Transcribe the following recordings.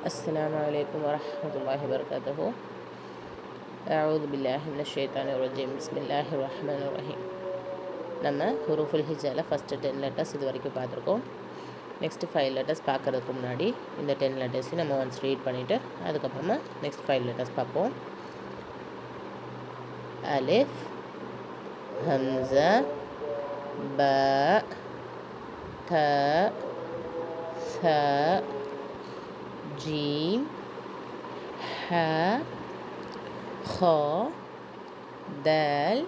السلام عليكم ورحمة الله وبركاته. أعوذ بالله من الشيطان الرجيم. بسم الله الرحمن الرحيم. நம்ம ஹுரூஃபுல் ஹிஜால first 10 letters இது வரைக்கும் பார்த்துருக்கோம். நெக்ஸ்ட்டு 5 லெட்டர்ஸ் பார்க்குறதுக்கு முன்னாடி இந்த 10 லெட்டர்ஸையும் நம்ம ஒன்ஸ் ரீட் பண்ணிவிட்டு அதுக்கப்புறமா நெக்ஸ்ட் 5 லெட்டர்ஸ் பார்ப்போம். அலிஃப், ஹம்ஸா, பா, த, ச, جيم ح خ دال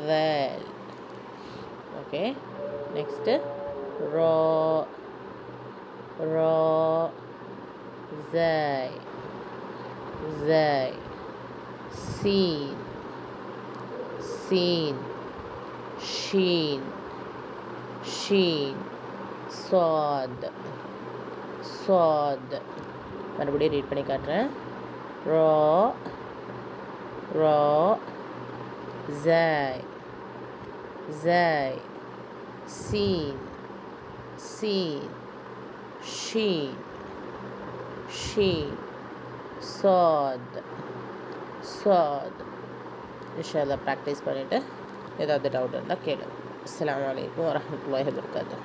ذال. okay, next را زاي سين شين صاد மறுபடியும் ரீட் பண்ணி காட்டுறேன். ரா ஜாய் சீன் ஷீன் சாத். இன்ஷால்லா ப்ராக்டிஸ் பண்ணிவிட்டு ஏதாவது டவுட் இருந்தால் கேளு. அஸ்ஸலாமு அலைக்கும் வரஹ்மத்துல்லாஹி வபரகாத்துஹு.